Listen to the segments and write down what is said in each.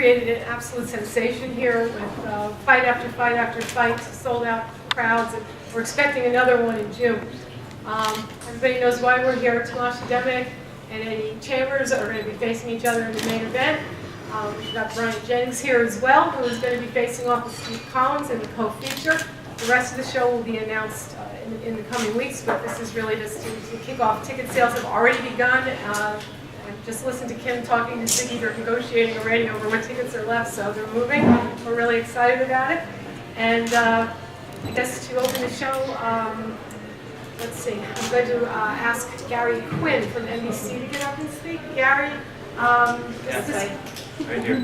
created an absolute sensation here with fight after fight after fight, sold out crowds, and we're expecting another one in June. Everybody knows why we're here. Tomas Adamek and Adamek-Chambers are going to be facing each other in the main event. We've got Brian Jennings here as well, who is going to be facing off with Steve Collins in the co-feature. The rest of the show will be announced in the coming weeks, but this is really just to kick off. Ticket sales have already begun. I just listened to Kim talking to Ziggy. They're negotiating already over what tickets are left, so they're moving. We're really excited about it. And I guess to open the show, let's see, I'm going to ask Gary Quinn from NBC to get up and speak. Gary, Right here.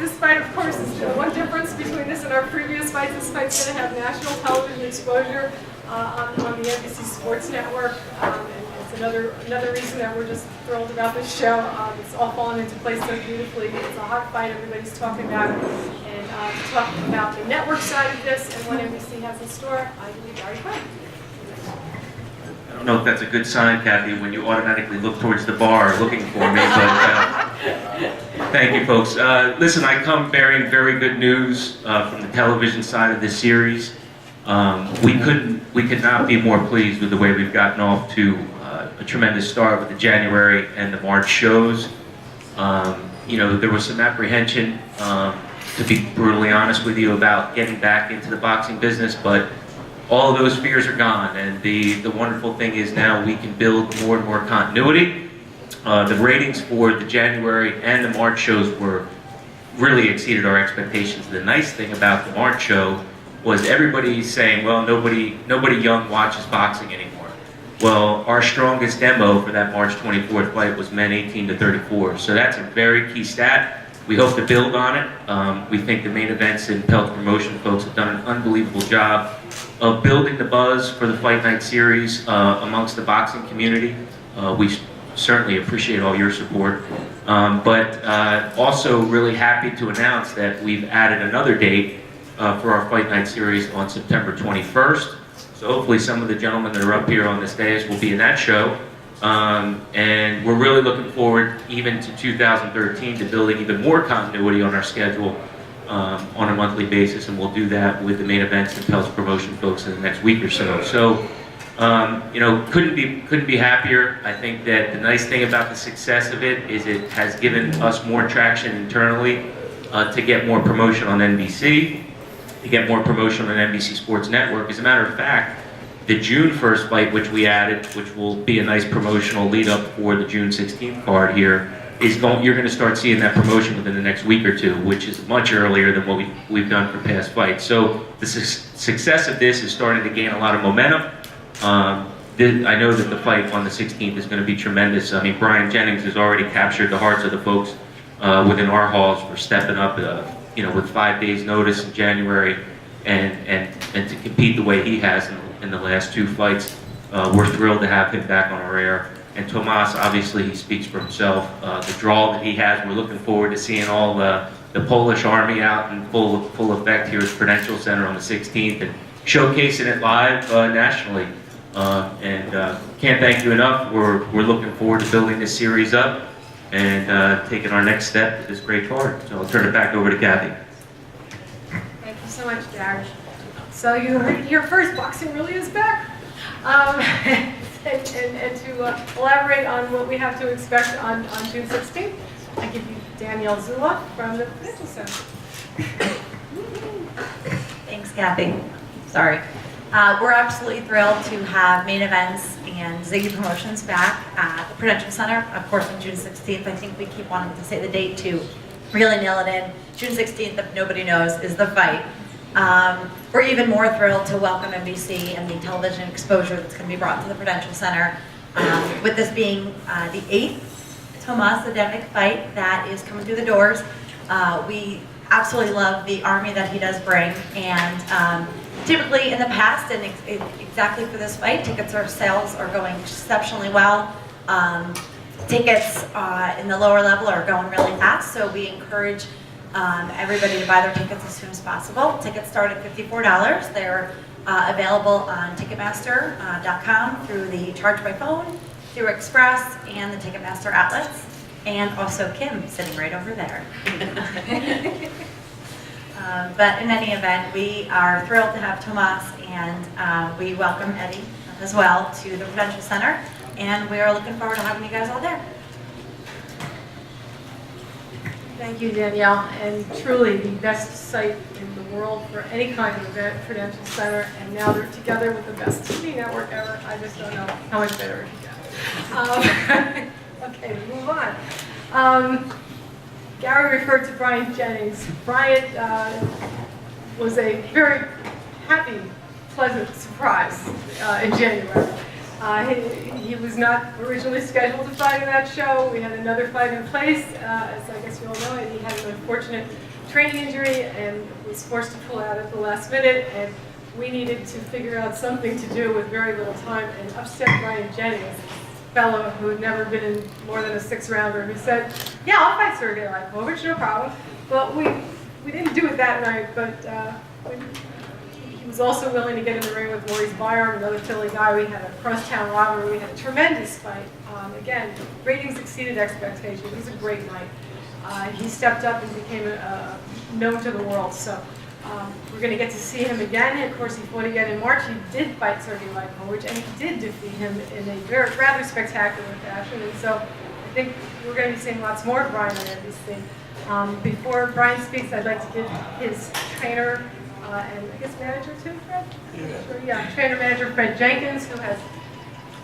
This fight, of course, is the one difference between this and our previous fights. This fight's going to have national television exposure on the NBC Sports Network. And it's another reason that we're just thrilled about this show. It's all fallen into place so beautifully. It's a hot fight everybody's talking about. And to talk about the network side of this and what NBC has in store, I believe Gary Quinn. I don't know if that's a good sign, Kathy, when you automatically look towards the bar looking for me, but thank you, folks. Listen, I come bearing very good news from the television side of this series. We could not be more pleased with the way we've gotten off to a tremendous start with the January and the March shows. You know, there was some apprehension, to be brutally honest with you, about getting back into the boxing business, but all of those fears are gone, and the wonderful thing is now we can build more and more continuity. The ratings for the January and the March shows were really exceeded our expectations. The nice thing about the March show was everybody saying, well, nobody young watches boxing anymore. Well, our strongest demo for that March 24th fight was men 18 to 34, so that's a very key stat. We hope to build on it. We think the main events and Pelt Promotion folks have done an unbelievable job of building the buzz for the Fight Night series amongst the boxing community. We certainly appreciate all your support. But also really happy to announce that we've added another date for our Fight Night series on September 21st. So hopefully some of the gentlemen that are up here on this dais will be in that show. And we're really looking forward even to 2013 to building even more continuity on our schedule on a monthly basis, and we'll do that with the main events and Pelt's Promotion folks in the next week or so. So, you know, couldn't be happier. I think that the nice thing about the success of it is it has given us more traction internally to get more promotion on NBC, to get more promotion on NBC Sports Network. As a matter of fact, the June 1st fight, which we added, which will be a nice promotional lead-up for the June 16th card here, you're going to start seeing that promotion within the next week or two, which is much earlier than what we've done for past fights. So the success of this is starting to gain a lot of momentum. I know that the fight on the 16th is going to be tremendous. I mean, Brian Jennings has already captured the hearts of the folks within our halls for stepping up, you know, with 5 days notice in January, and to compete the way he has in the last two fights. We're thrilled to have him back on our air. And Tomas, obviously, he speaks for himself. The draw that he has, we're looking forward to seeing all the Polish army out in full effect here at Prudential Center on the 16th and showcasing it live nationally. Can't thank you enough. We're looking forward to building this series up and taking our next step to this great card. So I'll turn it back over to Kathy. Thank you so much, Gary. So you heard it here first, boxing really is back. And to elaborate on what we have to expect on June 16th, I give you Danielle Zula from the Prudential Center. Thanks, Kathy. Sorry. We're absolutely thrilled to have main events and Ziggy Promotions back at the Prudential Center, of course, on June 16th. I think we keep wanting to say the date to really nail it in. June 16th, if nobody knows, is the fight. We're even more thrilled to welcome NBC and the television exposure that's going to be brought to the Prudential Center, with this being the 8th Tomas Adamek fight that is coming through the doors. We absolutely love the army that he does bring, and typically in the past, and exactly for this fight, sales are going exceptionally well. Tickets in the lower level are going really fast, so we encourage everybody to buy their tickets as soon as possible. Tickets start at $54. They're available on Ticketmaster.com through the charge by phone, through Express, and the Ticketmaster outlets. and also Kim, sitting right over there. But in any event, we are thrilled to have Tomas, and we welcome Eddie as well to the Prudential Center, and we are looking forward to having you guys all there. Thank you, Danielle, and truly the best site in the world for any kind of event, Prudential Center, and now they're together with the best TV network ever. I just don't know how much better it can get. Okay, we move on. Gary referred to Brian Jennings. Brian was a very happy, pleasant surprise in January. He was not originally scheduled to fight in that show. We had another fight in place. As I guess you all know, he had an unfortunate training injury and was forced to pull out at the last minute. And we needed to figure out something to do with very little time and upset Brian Jennings, a fellow who had never been in more than a 6-rounder, who said, "Yeah, I'll fight Sergey Lipovich, no problem." Well, we didn't do it that night, but he was also willing to get in the ring with Maurice Byron, another Philly guy. We had a crosstown rivalry. We had a tremendous fight. Again, ratings exceeded expectations. It was a great night. He stepped up and became known to the world. So we're going to get to see him again. And of course, he fought again in March. He did fight Sergey Lipovich, and he did defeat him in a rather spectacular fashion. And so I think we're going to be seeing lots more of Brian on NBC. Before Brian speaks, I'd like to give his trainer, and I guess manager too, Fred? Yeah, trainer-manager Fred Jenkins, who has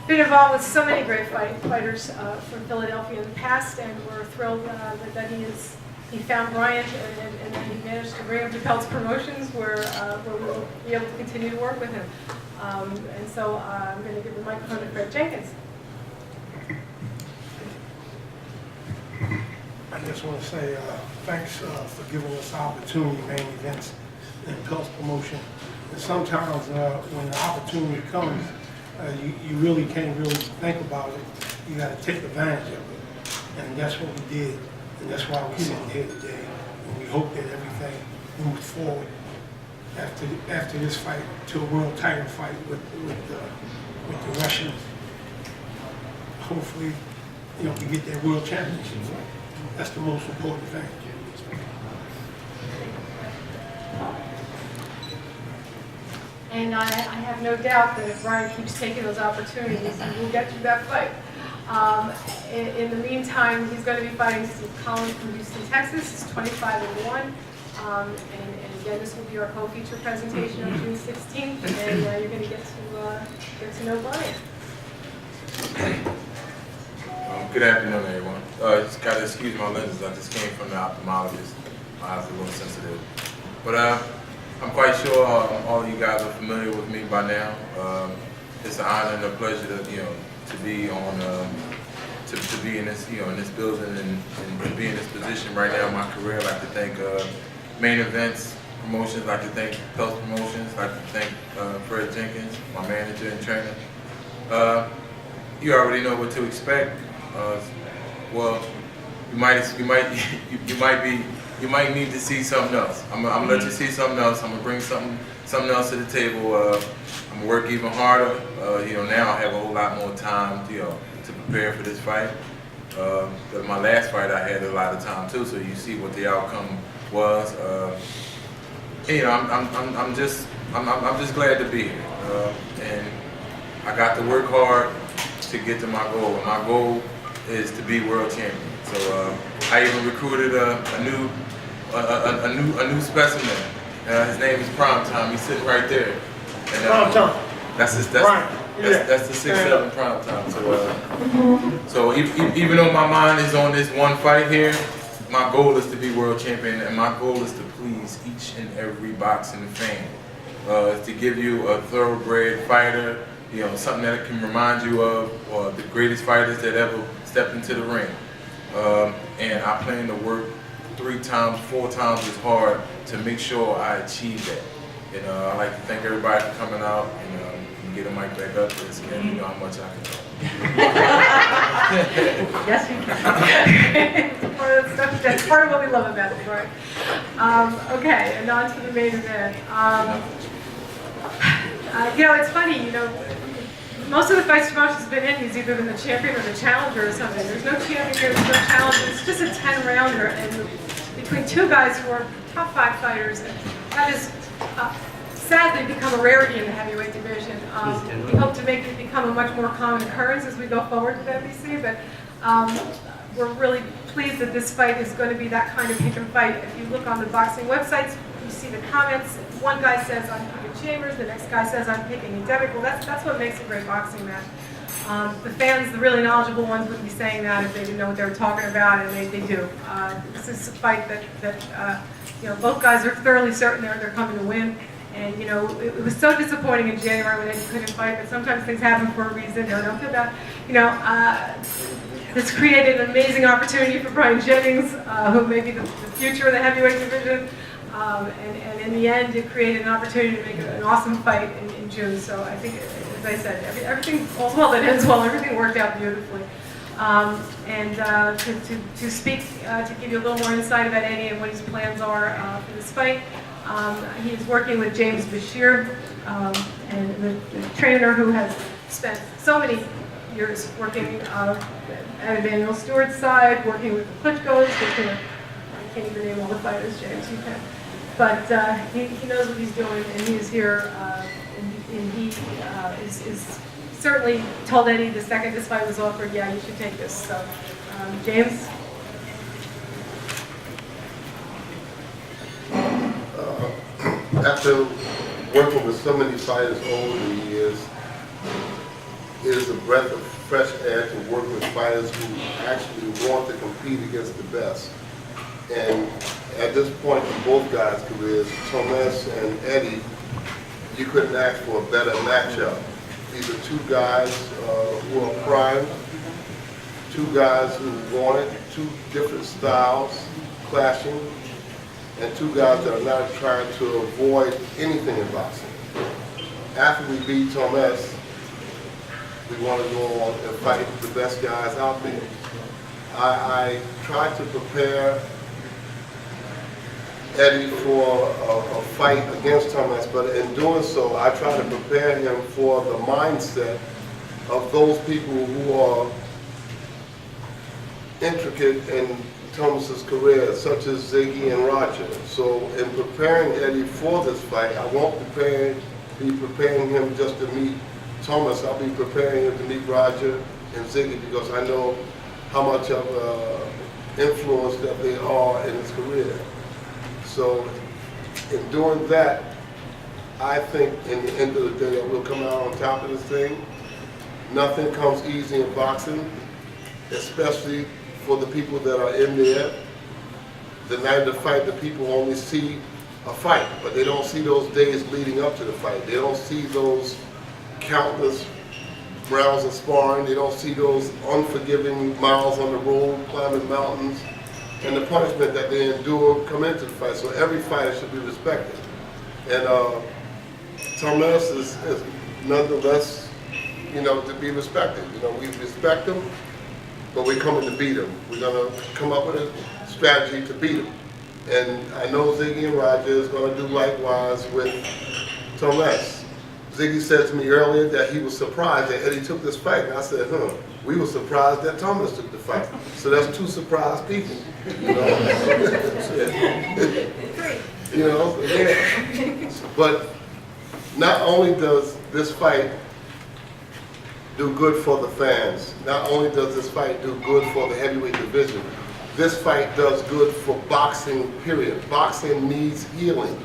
been involved with so many great fighters from Philadelphia in the past, and we're thrilled that he found Brian and that he managed to bring him to Peltz Promotions, where we'll be able to continue to work with him. And so I'm going to give the microphone to Fred Jenkins. I just want to say thanks for giving us the opportunity, main events in Peltz Promotion. And sometimes when the opportunity comes, you really can't really think about it. You got to take advantage of it. And that's what we did. And that's why we're sitting here today. And we hope that everything moves forward after this fight to a world title fight with the Russians. Hopefully, we get that world championship. That's the most important thing. And I have no doubt that if Brian keeps taking those opportunities, he will get through that fight. In the meantime, he's going to be fighting Steve Collins from Houston, Texas. He's 25-1. And again, this will be our co-feature presentation on June 16th. And you're going to get to know Brian. Good afternoon, everyone. Just got to excuse my lenses. I just came from the ophthalmologist. My eyes are a little sensitive. But I'm quite sure all of you guys are familiar with me by now. It's an honor and a pleasure to be on to be in this in this building and be in this position right now in my career. I'd like to thank Main Events Promotions. I'd like to thank Peltz Promotions. I'd like to thank Fred Jenkins, my manager and trainer. You already know what to expect. Well, you might need to see something else. I'm gonna let you see something else. I'm gonna bring something else to the table. I'm gonna work even harder. Now I have a whole lot more time, to prepare for this fight. But my last fight I had a lot of time too, so you see what the outcome was. I'm just glad to be here, and I got to work hard to get to my goal. And my goal is to be world champion. So I even recruited a new specimen. His name is Prime Time. He's sitting right there. And, Prime Time. That's the 6'7" Prime Time. So even though my mind is on this one fight here, my goal is to be world champion, and my goal is to please each and every boxing fan. Is to give you a thoroughbred fighter, something that can remind you of the greatest fighters that ever stepped into the ring. And I plan to work 3 times, 4 times as hard to make sure I achieve that. And I'd like to thank everybody for coming out, and get a mic back up because you know how much I can talk. Yes, you can. That's part of what we love about it, right? Okay, and on to the main event. It's funny, most of the fights Tomas's been in, he's either been the champion or the challenger or something. There's no champion here, there's no challenger. It's just a 10-rounder, and between two guys who are top 5 fighters, and that has sadly become a rarity in the heavyweight division. We hope to make it become a much more common occurrence as we go forward with NBC, but we're really pleased that this fight is going to be that kind of pick and fight. If you look on the boxing websites, you see the comments. One guy says, I'm picking Chambers, the next guy says, I'm picking Adamek. Well, that's what makes a great boxing match. The fans, the really knowledgeable ones, wouldn't be saying that if they didn't know what they were talking about, and they do. This is a fight that you know, both guys are thoroughly certain they're coming to win. And you know, it was so disappointing in January when Eddie couldn't fight, but sometimes things happen for a reason. Don't feel bad. You know, this created an amazing opportunity for Brian Jennings, who may be the future of the heavyweight division. And in the end, it created an opportunity to make an awesome fight in June. So I think, as I said, everything all's well that ends well. Everything worked out beautifully. To speak, to give you a little more insight about Eddie and what his plans are for this fight, he is working with James Bashir, and the trainer who has spent so many years working at Emmanuel Stewart's side, working with the Klitschko's, working with, I can't even name all the fighters, James, you can. But he knows what he's doing, and he is here, and he is certainly told Eddie the second this fight was offered, yeah, you should take this. So, James? After working with so many fighters over the years, it is a breath of fresh air to work with fighters who actually want to compete against the best. And at this point in both guys' careers, Tomas and Eddie, you couldn't ask for a better matchup. These are two guys who are primed, two guys who want it, two different styles clashing, and two guys that are not trying to avoid anything in boxing. After we beat Tomas, we want to go on and fight the best guys out there. I tried to prepare Eddie for a fight against Tomas, but in doing so, I try to prepare him for the mindset of those people who are intricate in Thomas's career, such as Ziggy and Roger. So in preparing Eddie for this fight, I won't be preparing him just to meet Tomas. I'll be preparing him to meet Roger and Ziggy because I know how much of influence that they are in his career. So in doing that, I think in the end of the day that we'll come out on top of this thing. Nothing comes easy in boxing, especially for the people that are in there. The night of the fight, the people only see a fight, but they don't see those days leading up to the fight. They don't see those countless rounds of sparring. They don't see those unforgiving miles on the road, climbing mountains, and the punishment that they endure come into the fight. So every fighter should be respected. And Tomas is nonetheless, to be respected. We respect him, but we're coming to beat him. We're going to come up with a strategy to beat him. And I know Ziggy and Roger is going to do likewise with Tomas. Ziggy said to me earlier that he was surprised that Eddie took this fight. And I said, we were surprised that Tomas took the fight. So that's two surprised people. Yeah. But not only does this fight do good for the fans, not only does this fight do good for the heavyweight division, this fight does good for boxing, period. Boxing needs healing.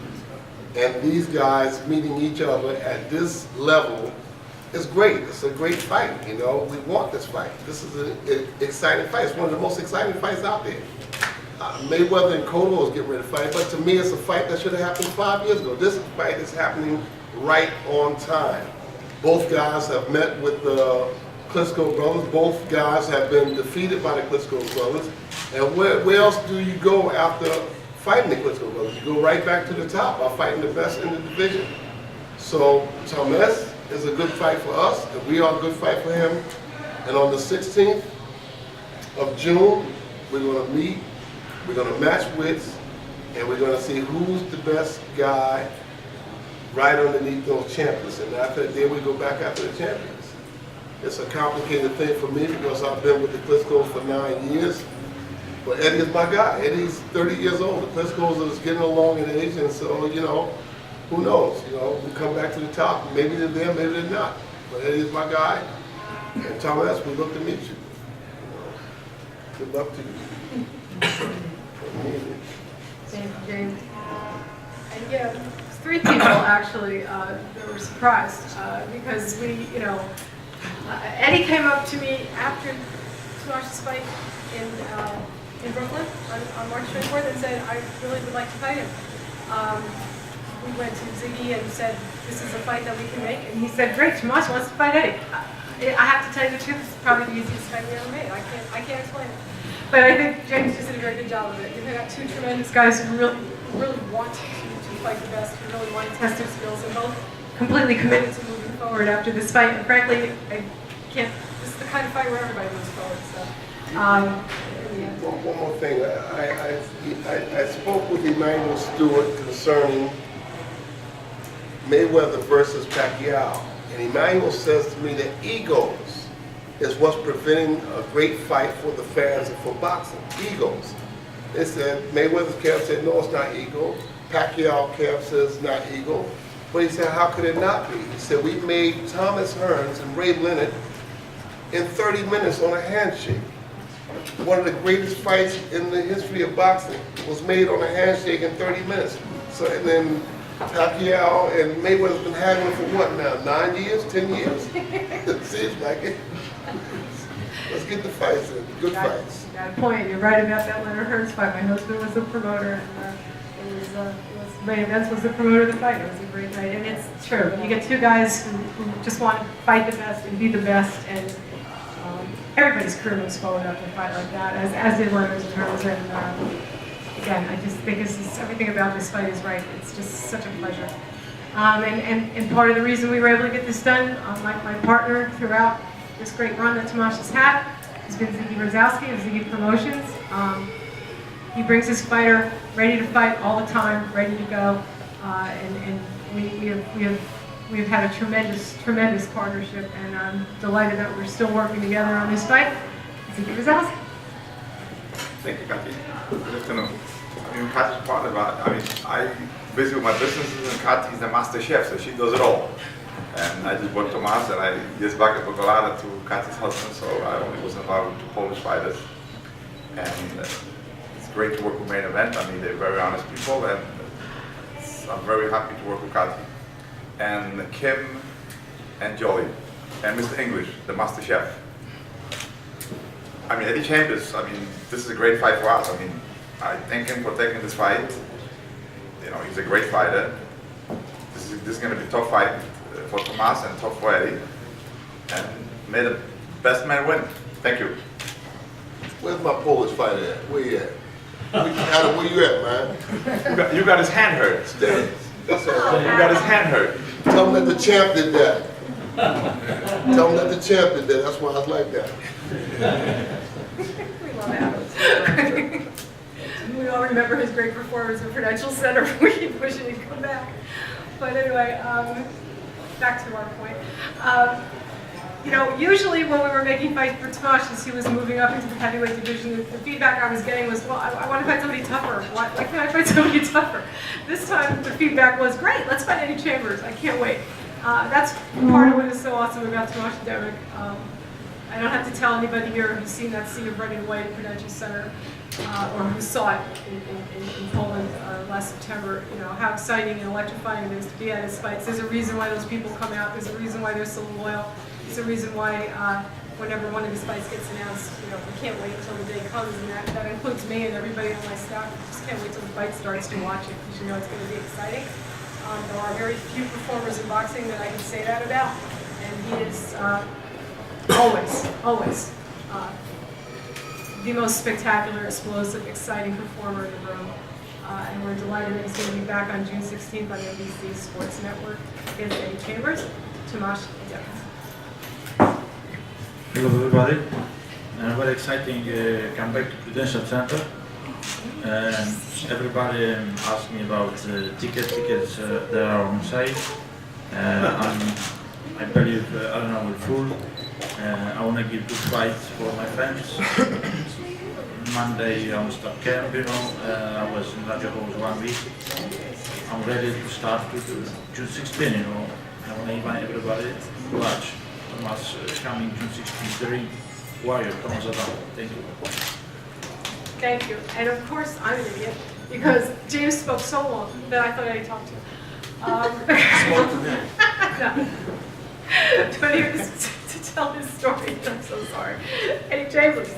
And these guys meeting each other at this level is great. It's a great fight, We want this fight. This is an exciting fight. It's one of the most exciting fights out there. Mayweather and Cotto is getting ready to fight, but to me it's a fight that should have happened 5 years ago. This fight is happening right on time. Both guys have met with the Klitschko brothers. Both guys have been defeated by the Klitschko brothers. And where else do you go after fighting the Klitschko brothers? You go right back to the top by fighting the best in the division. So Tomas is a good fight for us, and we are a good fight for him. And on the 16th of June, we're going to meet, we're going to match wits, and we're going to see who's the best guy right underneath those champions. And after that, then we go back after the champions. It's a complicated thing for me because I've been with the Klitschko's for 9 years. But Eddie is my guy. Eddie's 30 years old. The Klitschko's is getting along in age, and so, you know, who knows? You know, we come back to the top. Maybe they're there, maybe they're not. But Eddie is my guy. And Thomas, we look to meet you. Good luck to you. Thank you, James. And yeah, three people actually that were surprised because we, you know, Eddie came up to me after Tomasz's fight in Brooklyn on March 24th and said, I really would like to fight him. We went to Ziggy and said, this is a fight that we can make. And he said, great, Tomasz wants to fight Eddie. I have to tell you the truth, it's probably the easiest fight we ever made. I can't explain it. But I think James just did a very good job of it. You've got two tremendous guys who really want to fight the best, who really want to test their skills, and both completely committed to moving forward after this fight. And frankly, this is the kind of fight where everybody moves forward. So, yeah. One more thing. I spoke with Emmanuel Stewart concerning Mayweather versus Pacquiao. And Emmanuel says to me that egos is what's preventing a great fight for the fans and for boxing. Egos. They said, Mayweather's camp said, no, it's not ego. Pacquiao camp says it's not ego. But he said, how could it not be? He said, we made Thomas Hearns and Ray Leonard in 30 minutes on a handshake. One of the greatest fights in the history of boxing was made on a handshake in 30 minutes. So, and then Pacquiao and Mayweather's been haggling for what now? 9 years? 10 years? It seems like it. Let's get the fights in. Good fights. You got a point. You're right about that Leonard Hearns fight. My husband was the promoter, and Main Events was the promoter of the fight. It was a great night, and it's true. You get two guys who just want to fight the best and be the best, and everybody's career moves forward after a fight like that, as did Leonard's and Hearns. And again, I just think everything about this fight is right. It's just such a pleasure. And part of the reason we were able to get this done, my partner throughout this great run that Tomasz has had has been Ziggy Rosowski of Ziggy Promotions. He brings his fighter ready to fight all the time, ready to go, and we have had a tremendous partnership, and I'm delighted that we're still working together on this fight. Ziggy Rosowski. Thank you, Kathy. Good afternoon. I mean, Kathy's part about, I busy with my businesses, and Kathy's the master chef, so she does it all. And I just bought Tomasz, and years back I took a lot to Kathy's husband, so I only was involved with two Polish fighters. And it's great to work with Main Event. I mean, they're very honest people, and I'm very happy to work with Kathy. And Kim and Jolie, and Mr. English, the master chef. I mean, Adamek-Chambers, this is a great fight for us. I thank him for taking this fight. You know, he's a great fighter. This is going to be a tough fight for Tomasz and tough for Eddie. And may the best man win. Thank you. Where's my Polish fighter at? Where you at? Adam, where you at, man? You got his hand hurt. That's You all right. got his hand hurt. Tell him that the champ did that. Tell him that the champ did that. That's why I was like that. We love Adam. We all remember his great performance in Prudential Center. We keep wishing he'd come back. But anyway, back to our point. You know, usually when we were making fights for Tomasz, as he was moving up into the heavyweight division, the feedback I was getting was, well, I want to fight somebody tougher. Why can't I fight somebody tougher? This time the feedback was, great, let's fight Adamek-Chambers. I can't wait. That's part of what is so awesome about Tomasz Adamek. I don't have to tell anybody here who's seen that scene of red and white at Prudential Center, or who saw it in Poland last September, you know, how exciting and electrifying it is to be at his fights. There's a reason why those people come out. There's a reason why they're so loyal. There's a reason why whenever one of his fights gets announced, you know, we can't wait until the day comes, and that includes me and everybody on my staff. We just can't wait till the fight starts to watch it, because you know it's going to be exciting. There are very few performers in boxing that I can say that about, and he is always the most spectacular, explosive, exciting performer in the room. And we're delighted that he's going to be back on June 16th on NBC Sports Network against Adamek-Chambers. Tomasz Adamek. Hello everybody. Very exciting comeback to Prudential Center. Everybody asked me about tickets. They are on sale. I believe arena will full. I want to give good fights for my fans. Monday I'm start camp, you know. I was in Raja Halls 1 week. I'm ready to start with June 16, you know. I want to invite everybody to watch Thomas coming June 16, Warrior, Thomas Adamek. Thank you. Thank you. And of course, I'm an idiot because James spoke so long that I thought I'd talk to him. Spoke to him. No. But he was to tell his story. I'm so sorry. Hey, Chambers,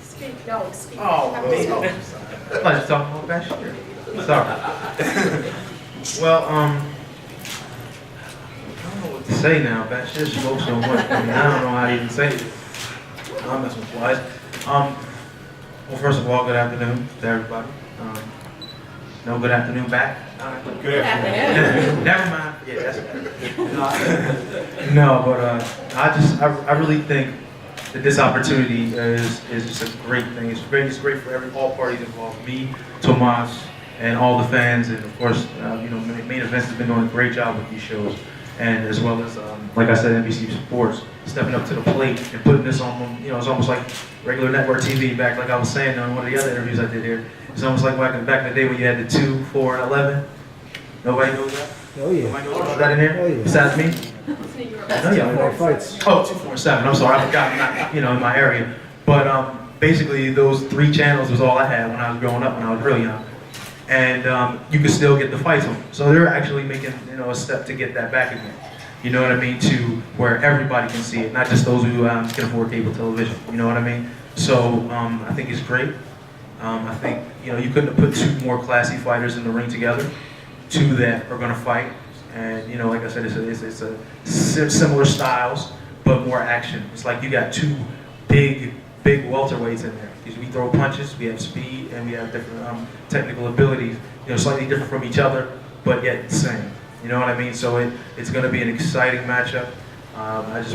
speak. No, speak. Oh, Have a me. speak. I'd like to talk about Bashir. Sorry. Well, I don't know what to say now. Bashir spoke so much. I mean, I don't know how to even say it. I'm messing with flies. Well, first of all, good afternoon to everybody. No, good afternoon back. Good afternoon. Never mind. Yeah, that's no, but I really think that this opportunity is just a great thing. It's great for all parties involved. Me, Tomas, and all the fans, and of course, Main Events has been doing a great job with these shows, and as well as, like I said, NBC Sports stepping up to the plate and putting this on. You know, it's almost like regular network TV. Back, like I was saying on one of the other interviews I did here, it's almost like back in the day when you had the 2, 4, and 11. Nobody knows that. Oh yeah. Nobody knows about that in here. Oh, yeah. Besides me. I know y'all. More fights. Oh, 2, 4, 7. I'm sorry, I forgot. I'm not, in my area. But basically, those 3 channels was all I had when I was growing up, when I was really young. And you could still get the fights on. So they're actually making, a step to get that back again. You know what I mean? To where everybody can see it, not just those who can afford cable television. You know what I mean? So I think it's great. I think you couldn't have put 2 more classy fighters in the ring together. 2 that are going to fight, and like I said, it's a similar styles, but more action. It's like you got 2 big welterweights in there. Because we throw punches, we have speed, and we have different technical abilities. Slightly different from each other, but yet the same. You know what I mean? So it's going to be an exciting matchup. I just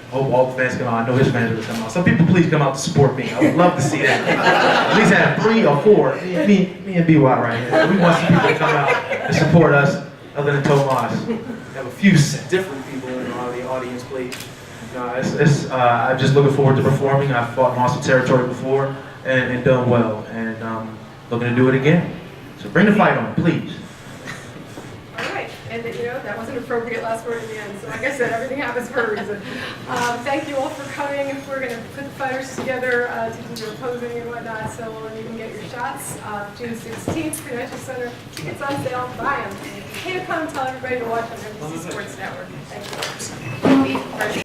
hope all the fans come out. I know his fans will come out. Some people, please come out to support me. I would love to see that. At least have 3 or 4. Me and BY right here. We want some people to come out and support us, other than Tomas. Have a few different people in the audience, please. I'm just looking forward to performing. I've fought in hostile territory before and done well, and looking to do it again. So bring the fight on, please. All right. And that was an appropriate last word in the end. So like I said, everything happens for a reason. Thank you all for coming. We're going to put the fighters together to do their posing and whatnot, so you can get your shots. June 16th, Prudential Center. Tickets on sale. Buy them. And if you can't come, tell everybody to watch on NBC Sports Network. Thank you.